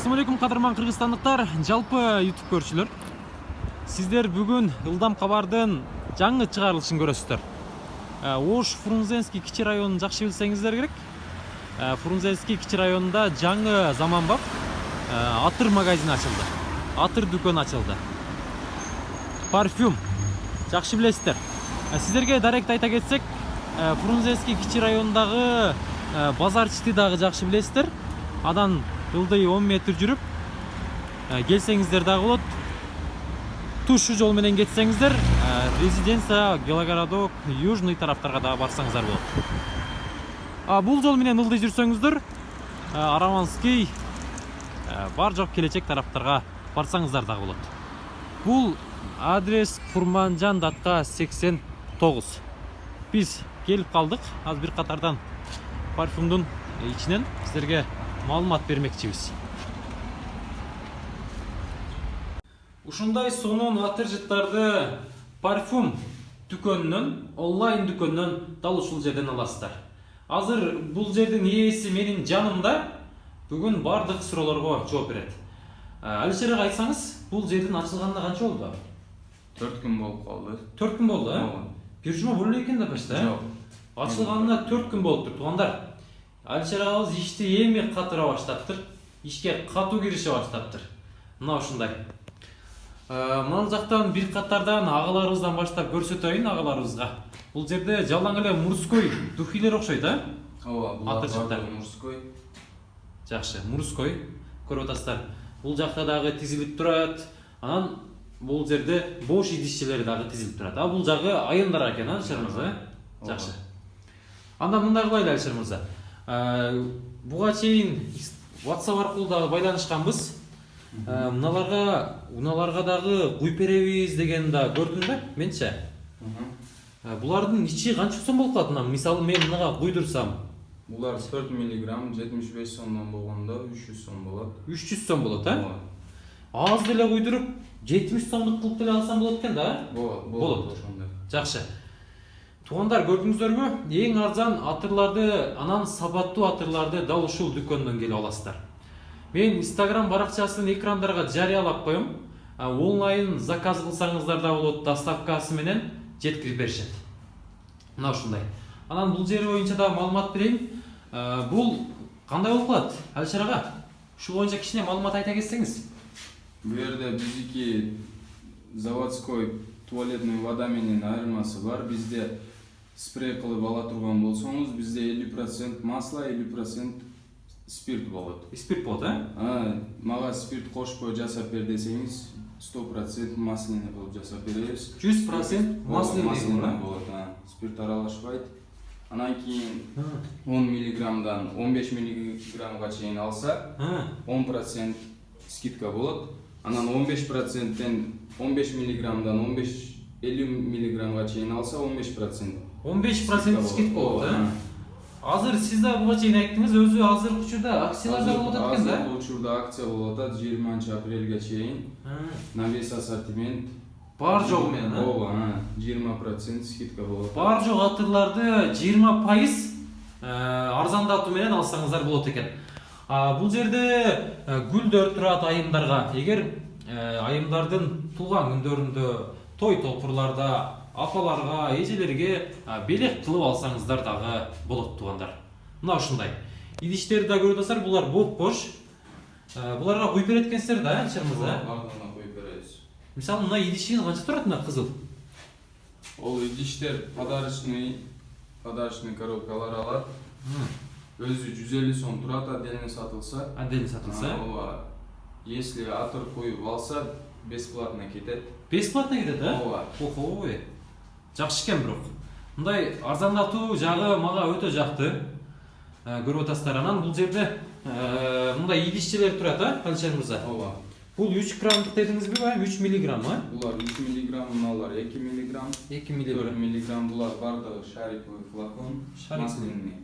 Assalamu алейкум кадырман кыргызстандыктар, жалпы YouTube көрүүчүлөр. Сиздер бүгүн Ылдам кабардын жаңы чыгарылышын көрөсүздөр. Ош Фрунзенский кичи районун жакшы билсеңиздер керек. Фрунзенский кичи районунда жаңы заманбап атыр магазин ачылды. Атыр дүкөн ачылды. Парфюм жакшы билесиздер. Сиздерге дарект айта кетсек, Фрунзенский кичи районундагы базарчты дагы жакшы билесиздер. Адан ылдый 10 метр жүрүп келсеңиздер дагы болот. Тушу жол менен кетсеңиздер, резиденция, Белогородок, Южный тараптарга дагы барсаңыздар болот. Бул жол менен ылдый жүрсөңүздөр, Араванский, бар жок келечек тараптарга барсаңыздар дагы болот. Бул адрес Курманжан датка 89. Биз келип калдык. Азыр бир катардан парфюмдун ичинен сиздерге маалымат бермекчибиз. Ушундай сонун атыр жыттарды парфюм дүкөнүнөн, онлайн дүкөнүнөн дал ушул жерден аласыздар. Азыр бул жердин ээси менин жанымда. Бүгүн бардык суроолорго жооп берет. Алишер ага айтсаңыз, бул жердин ачылганына канча болду? 4 күн болуп калды. 4 күн болду, Бир жума боло экен да башта. Жок. Ачылганына 4 күн болуптур, туугандар. Алишер агабыз ишти эми катыра баштаптыр. Ишке катуу кирише баштаптыр. Мына ушундай. Мына жактан бир катардан агаларыбыздан баштап көрсөтөйүн агаларыбызга. Бул жерде жалаң эле мужской духилер окшойт, Ооба, бул мужской. Жакшы, мужской көрүп атасыздар. Бул жакта дагы тизилип турат. Анан бул жерде бош идишчелери дагы тизилип турат. Бул жагы айымдар экен, Алишер мырза. Жакшы. Анда мындай кылайлы, Алишер мырза. Буга чейин WhatsApp аркылуу дагы байланышканбыз. Уналарга дагы куюп беребиз деген да көрдүм да, менче. Булардын ичи канча сом болуп калат? Мисалы мен мынага куйдурсам, Булар 4 мг 75 сомдон болгондо 300 сом болот. 300 сом болот, Аз деле куйдуруп 70 сомдук кылып деле алсам болот экен да? Болот ошондой. Жакшы. Туугандар, көрдүңүздөрбү? Эң арзан атырларды, анан сапаттуу атырларды дал ушул дүкөндөн келип аласыздар. Мен Instagram баракчасын экрандарга жарыялап коем. Онлайн заказ кылсаңыздар да болот, доставкасы менен жеткирип беришет. Мына ушундай. Анан бул жери боюнча да маалымат берейин. Бул кандай болуп калат, Алишер ага? Ушул боюнча кичине маалымат айта кетсеңиз. Бу жерде биздики заводской туалетный вода менен айырмасы бар. Бизде спрей кылып ала турган болсоңуз, бизде 50% масло, 50% спирт болот. Спирт болот, Мага спирт кошпой жасап бер десеңиз, 100% масляный болуп жасап беребиз. 100% масляный болот, спирт аралашпайт. Анан кийин 10 миллиграммдан 15 миллиграммга чейин алса, 10% скидка болот. Анан 15%тен 15 миллиграммдан 50 миллиграммга чейин алса 15%. 15% скидка болот, Азыр сиз да буга чейин айттыңыз, өзү азыр учурда акцияларда болот экен да? Азыр учурда акция болот, 20 апрелге чейин. На весь ассортимент бар жогу менен, 20% скидка болот. Бар жок атырларды 20% арзандатуу менен алсаңыздар болот экен. Бул жерде гүлдөр турат айымдарга. Эгер айымдардын туулган күндөрүндө, той топурларда апаларга, эжелерге белек кылып алсаңыздар дагы болот, туугандар. Мына ушундай. Идиштерди да көрүп атасыздар, булар боп-бош. Буларга куюп берет экенсиздер да, Алишер мырза? Бардыгына куюп беребиз. Мисалы, мына идишиңиз канча турат, мына кызыл? Ол идиштер подарочный коробкалар алат. Өзү 150 сом турат, отдельно сатылса. Ооба. Если атыр коюп алса, бесплатно кетет. Бесплатно кетет, Ооба. Ой. Жакшы экен бирок. Мындай арзандатуу жагы мага өтө жакты. Көрүп атасыздар. Анан бул жерде мындай идишчелер турат, Алишер мырза? Ооба. Бул 3 граммдык дедиңизби, 3 миллиграмм, Булар 3 миллиграмм, мыналар 2 миллиграмм. 2 миллиграмм. 4 миллиграмм булар бардыгы шариковый флакон, масляный.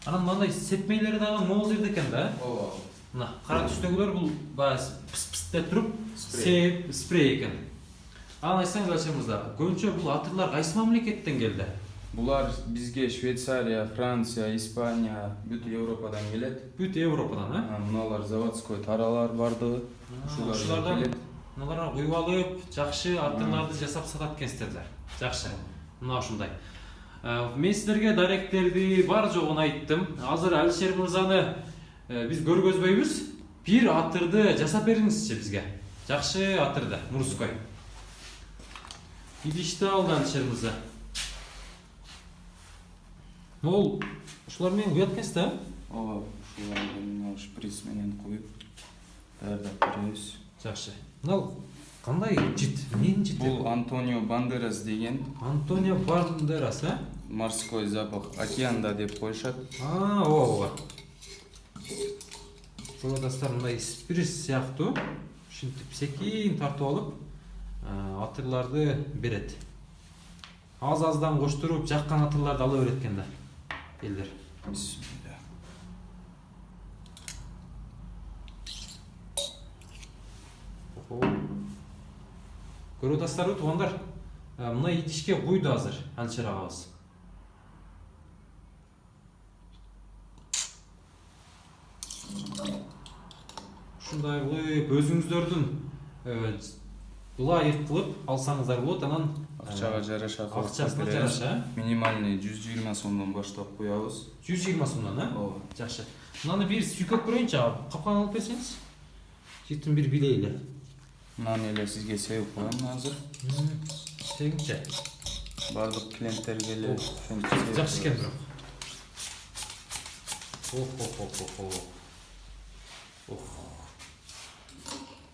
Анан мындай сепмелери дагы могул жерде экен да? Ооба. Мына кара түстөгүлөр бул баягы пыс-пыс деп туруп, спрей экен. Анан айтсаңыз, Алишер мырза, көбүнчө бул атырлар кайсы мамлекеттен келди? Булар бизге Швейцария, Франция, Испания, бүт Европадан келет. Бүт Европадан, а? Мыналар заводской таралар бардыгы. Ушулардан мыналарга куюп алып, жакшы аттырларды жасап сатат экенсиздер. Жакшы. Мына ушундай. Мен сиздерге даректерди бар жогун айттым. Азыр Алишер мырзаны биз көргөзбөйбүз. Бир аттырды жасап бериңизчи бизге. Жакшы аттырды, мурской. Идишти алды Алишер мырза. Ол ушулар менен куят экенсиз да? Ооба, ушуларды мына шприц менен куюп даярдап беребиз. Жакшы. Мынау кандай жит? Эмненин жити? Бул Антонио Бандерас деген. Антонио Бандерас, а? Морской запах океанда деп коюшат. Ооба. Жолдастар мындай спирис сыяктуу ушинтип секин тартып алып, атырларды берет. Аз-аздан коштуруп, жаккан атырларды ала берет экен да. Элдер. Бисмилля. Көрүп атасыздарбы, туугандар? Мына идишке куйду азыр Алишер агабыз. Ушундай кылып өзүңүздөрдүн ылайык кылып алсаңыздар болот, анан Акчага жараша акчасына жараша. Минимальный 120 сомдон баштап куябыз. 120 сомдон, а? Ооба. Жакшы. Мынаны бир сүйкөп көрөйүнчү, капкан алып берсеңиз. Житин бир билейли. Мынаны эле сизге себип коем азыр. Сегинчи. Бардык клиенттерге эле ошентип Жакшы экен бирок.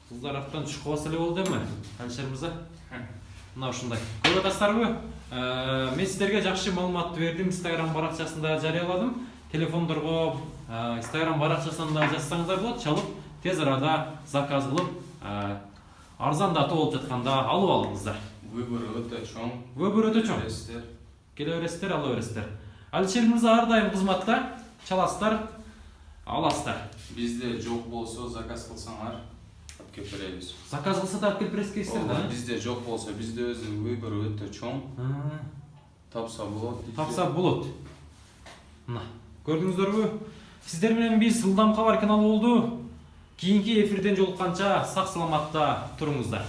Кыздар аттан түшүп калбаса эле болду эми, Алишер мырза. Мына ушундай. Көрүп атасыздарбы? Мен сиздерге жакшы маалыматты бердим, Instagram баракчасында жарыяладым. Телефондорго Instagram баракчасында жазсаңыздар болот, чалып тез арада заказ кылып, арзандатып болуп жатканда алып алыңыздар. Выбор өтө чоң. Выбор өтө чоң. Келе бересиздер, ала бересиздер. Алишер мырза ар дайым кызматта, чаласыздар, аласыздар. Бизде жок болсо заказ кылсаңар алып беребиз. Заказ кылса да алып бересиз кейсиздер да. Бизде жок болсо, бизде өзү выбор өтө чоң. Тапса болот. Тапса болот. Мына, көрдүңүздөрбү? Сиздер менен биз Ылдам кабар каналы болду. Кийинки эфирден жолукканча сак саламатта туруңуздар.